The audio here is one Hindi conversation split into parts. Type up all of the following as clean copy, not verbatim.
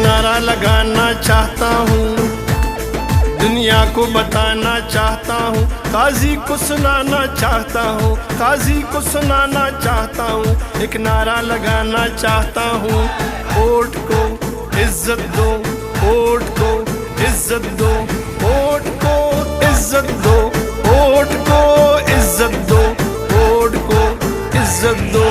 नारा लगाना चाहता हूँ, दुनिया को बताना चाहता हूँ, काजी को सुनाना चाहता हूँ, काजी को सुनाना चाहता हूँ। एक नारा लगाना चाहता हूँ, वोट को इज्जत दो, वोट को इज्जत दो, वोट को इज्जत दो, वोट को इज्जत दो, वोट को इज्जत दो।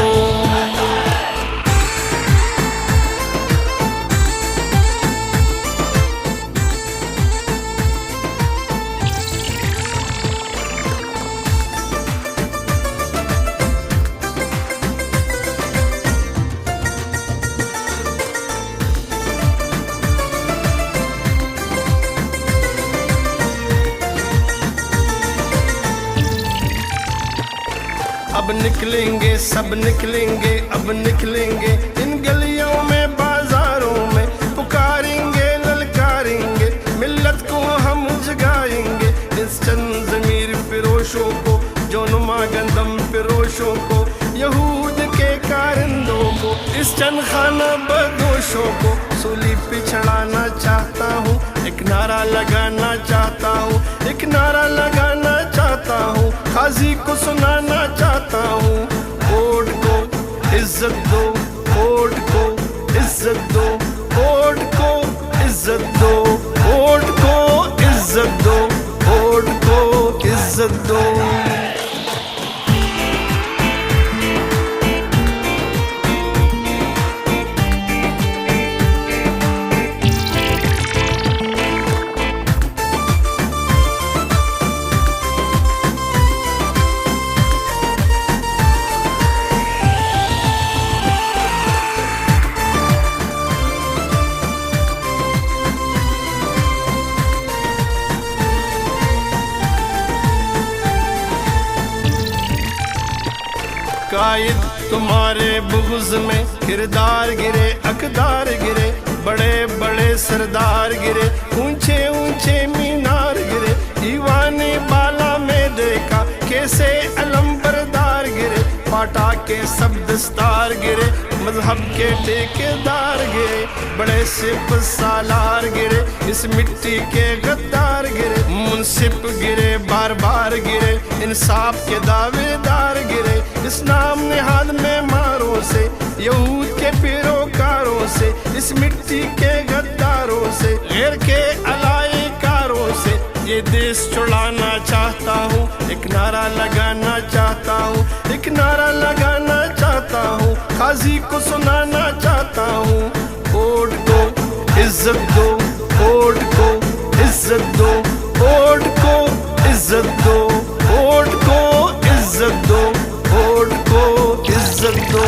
अब निकलेंगे सब निकलेंगे, अब निकलेंगे इन गलियों में बाजारों में, पुकारेंगे ललकारेंगे, मिल्लत को हम जगाएंगे। इस चंद ज़मीर फिरोशों को, जो नुमा गंदम फिरोशों को, यहूद के कारिंदों को, इस चंद खाना बदोशों को सूली पे चढ़ाना चाहता हूँ। एक नारा लगाना चाहता हूँ, एक नारा लगाना चाहता हूँ, काजी को सुनाना चाहता हूँ। वोट को इज्जत दो, वोट को इज्जत दो, वोट को इज्जत दो, वोट को इज्जत दो, वोट को इज्जत दो। कायद तुम्हारे बुग़्ज़ में किरदार गिरे, अकदार गिरे, बड़े बड़े सरदार गिरे, ऊंचे ऊंचे मीनार गिरे। दीवाने बाला में देखा कैसे अलम बरदार गिरे, पाटा के सब दस्तार गिरे, मजहब के ठेकेदार गिरे, बड़े सिप सालार गिरे, इस मिट्टी के गद्दार गिरे, मुंसिफ गिरे बार बार गिरे, इंसाफ के दावेदार गिरे। इस नाम निहाद में मारों से, यहूद के पैरोकारों से, इस मिट्टी के गद्दारों से, गैर के अलाइकारों से ये देश छुड़ाना चाहता हूँ। एक नारा लगाना चाहता हूँ, एक नारा लगाना चाहता हूँ, काजी को सुनाना चाहता हूँ। वोट को इज्जत दो, वोट को इज्जत दो, वोट को इज्जत दो, वोट को इज्जत दो, वोट को इज्जत दो।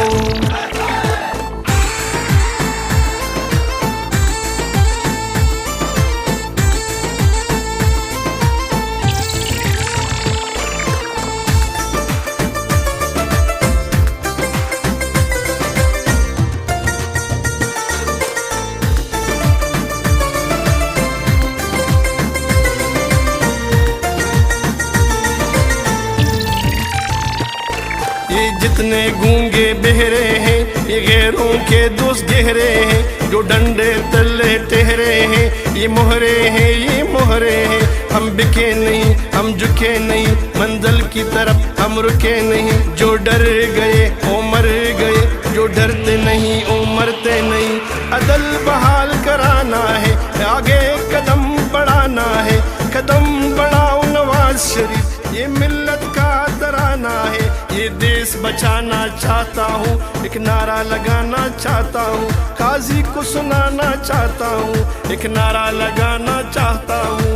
जितने गूंगे बहरे हैं ये गैरों के दोस्त गहरे हैं, जो डंडे तले ठहरे हैं ये मोहरे हैं, ये मोहरे हैं। हम बिके नहीं हम झुके नहीं, मंजिल की तरफ हम रुके नहीं। जो डर गए वो मर गए, जो डरते नहीं वो मरते नहीं। अदल बहाल कराना है, आगे कदम बढ़ाना है, कदम बढ़ाओ नवाज शरीफ, ये मिल्लत का तराना है। ये देश बचाना चाहता हूँ, एक नारा लगाना चाहता हूँ, काजी को सुनाना चाहता हूँ, एक नारा लगाना चाहता हूँ।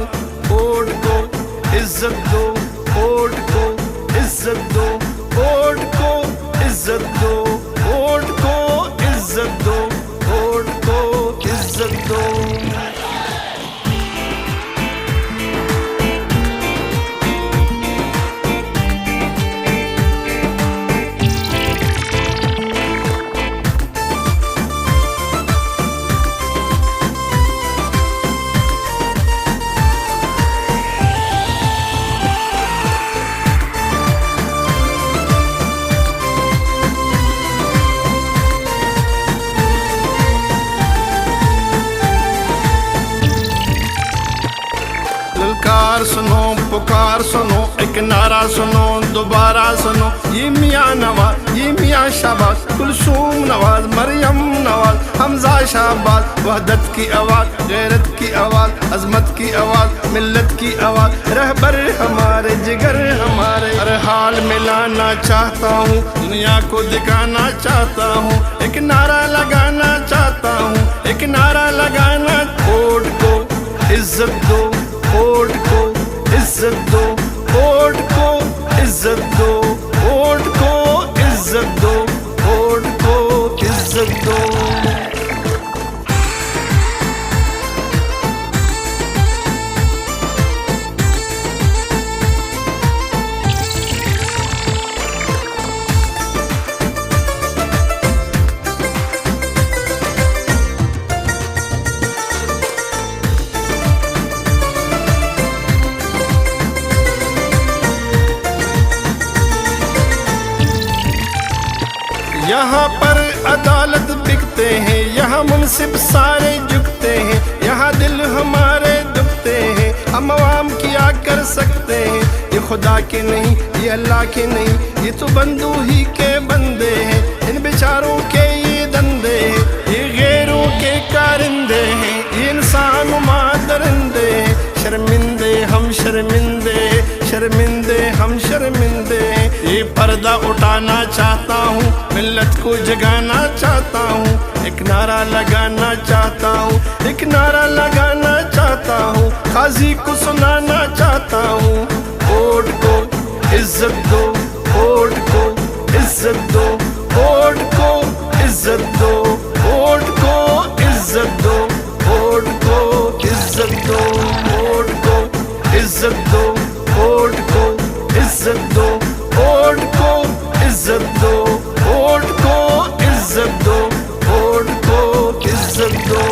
वोट को इज्जत दो, वोट को इज्जत दो, वोट को इज्जत दो, वोट को इज्जत दो, वोट को इज्जत दो। ललकार सुनो पुकार सुनो, एक नारा सुनो दोबारा सुनो। ये मियाँ नवाज, ये मियाँ शाहबाज, कुलसूम नवाज, मरियम नवाज, हमजा शाहबाज। वहदत की आवाज़, गैरत की आवाज़, अजमत की आवाज़, मिल्लत की आवाज़। रहबर हमारे जिगर हमारे, हर हाल मिलाना चाहता हूँ, दुनिया को दिखाना चाहता हूँ, एक नारा लगाना चाहता हूँ, एक नारा लगाना। वोट को इज्जत दो, वोट को इज्जत दो, वोट को इज्जत दो, वोट को इज्जत दो, वोट को इज्जत दो। यहाँ पर अदालत बिकते हैं, यहाँ मुनसिब सारे झुकते हैं, यहाँ दिल हमारे दुखते हैं। हम आवाम क्या कर सकते हैं, ये खुदा के नहीं ये अल्लाह के नहीं, ये तो बंदू ही के बंदे हैं। इन बेचारों के ये धंधे हैं, ये गैरों के कारिंदे हैं, ये इंसान दरिंदे हैं। शर्मिंदे हम शर्मिंदे, शर्मिंदे हम शर्मिंदे। ये पर्दा उठाना चाहता हूँ, मिल्लत को जगाना चाहता हूँ, एक नारा लगाना चाहता हूँ, एक नारा लगाना चाहता हूँ, काजी को सुनाना चाहता हूँ। वोट को इज्जत दो, वोट को इज्जत दो, वोट को इज्जत दो, वोट को इज्जत दो, वोट को इज्जत दो, वोट को इज्जत दो, वोट को इज्जत दो, वोट को इज्जत दो, वोट को इज्जत दो, वोट को इज्जत दो।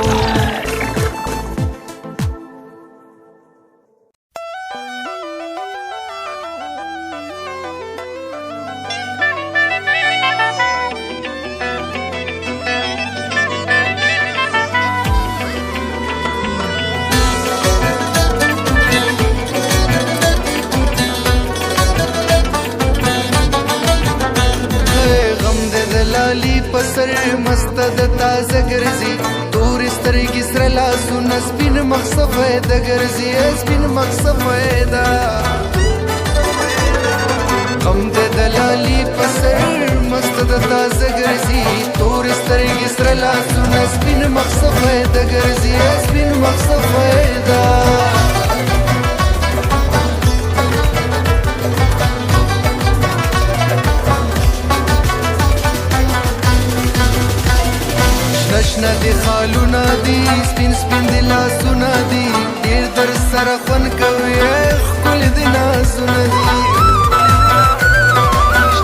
पसर मस्तद ताज़ गर्जी, दूर स्तरगी स्रला सुन स्पिन मक्सफ द गर्जी, स्पिन मक्सफ दा गमद दलाली पसर मस्तद ताज़ गर्जी, दूर स्तरगी स्रला सुन स्पिन मक्सफ द गर्जी, स्पिन मक्सफ दा। नशना दे खालूना दी, स्पिन स्पिन दिला सुना दी, देर दर सरा खन कवी कुल दिना सुना दी।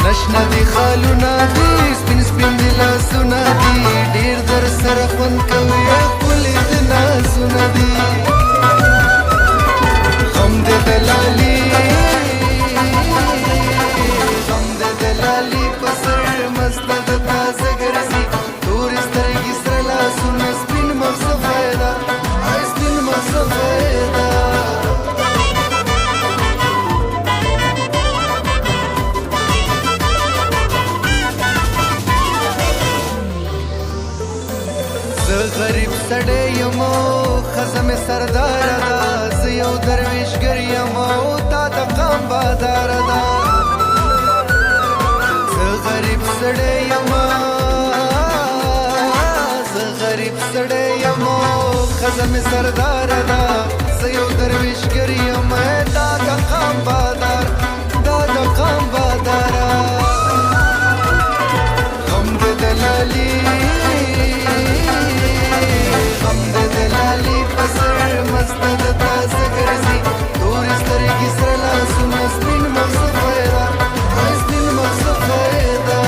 नशना दे खालूना दी, स्पिन स्पिन दिला सुना दी, देर दर सरा खन कवी कुल दिना सुना दी। हम दे दलाली, हम दे दलाली पस सड़े यमो खज़म सरदार दा ज़ियो दरवेश गर यमो ता तकाम बादार दा ज़ गरीब सड़े यमो ज़ गरीब सड़े यमो खज़म सरदार दा ज़ियो दरवेश गर यमो ता तकाम बादार हमद दलाली पसर मस्तद ताज गर्जी दूर तरगी सरला सुनस दिन मसफेदा इस दिन मसफेदा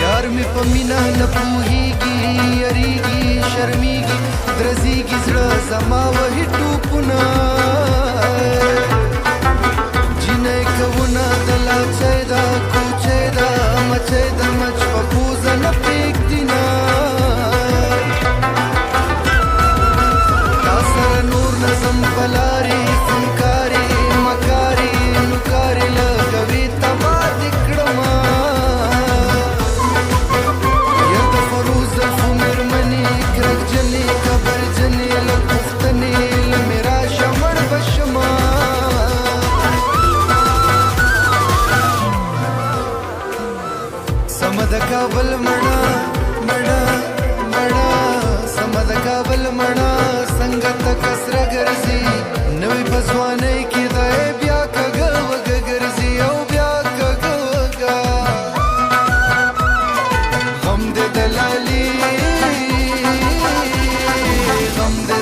यार में पमीना न पूहीगी अरीगी शर्मीगी द्रजीगी जड़ा जमा वही टूपना जिन्हें कवुना दला चेदा कुचेदा मचेदा मच पपूजा न पीक दिना तासर नूर नजम पलारी फनकारी मकारी नुकारी लगवी तबा दिकड़मा समद काबल मना मना मना समद काबल मना संगत कसर गर्जी नवी बजवाने की दे ब्या कगल वग गर्जी ओ ब्या कगल वगा हमद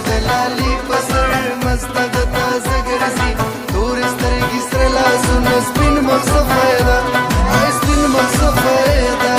दलाली पसर मस्तद ताज गर्जी दूर तरगी सरला सुनस बिन मसफेदा इस दिन मसफेदा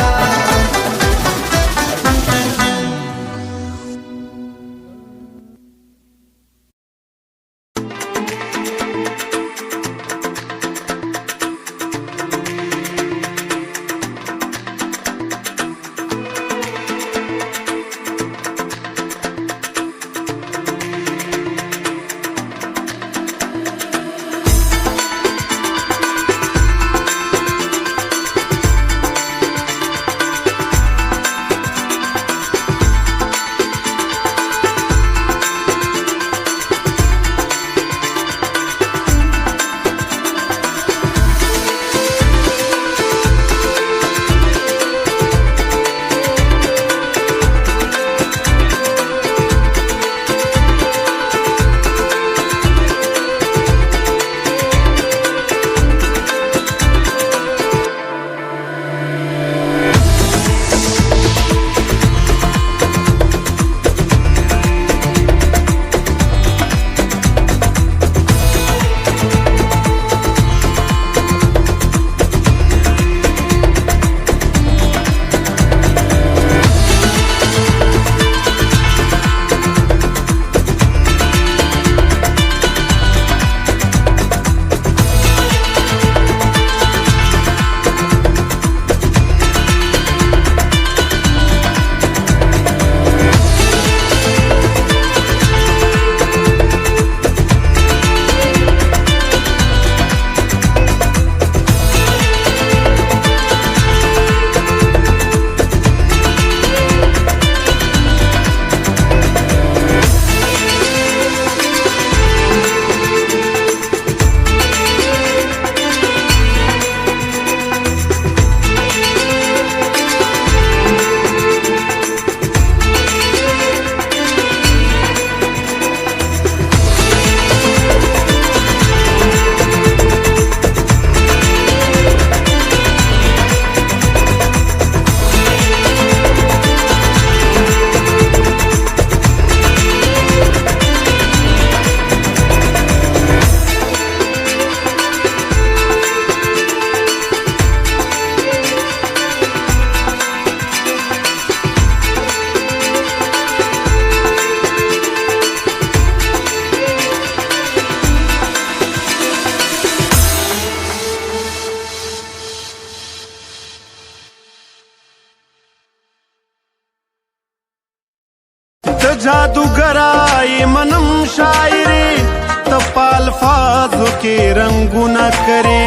जादूगराई मनम शायरी पाल्फाजो के रंगुना करे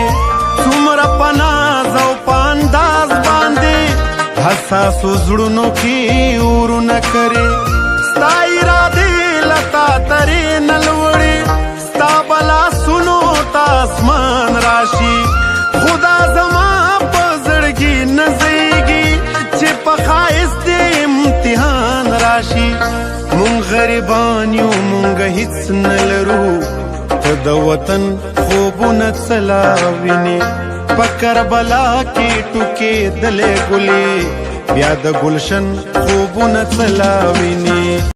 सुमर पनाज औ पांदाज बांधे हसासो जुड़नो की उरु न करे स्ताई राधे लता तरे नलवड़े स्ता बला सुनो तासमान राशि खुदा जमा पजड़गी नजेगी चिपखाइस दे इम्तिहान राशि मुंग गरीबानियों मुंग हिच नलरू त वतन खूबुन चलाविने पकर बला के टुके दले गुले ब्याद गुलशन खूबुन चलाविने।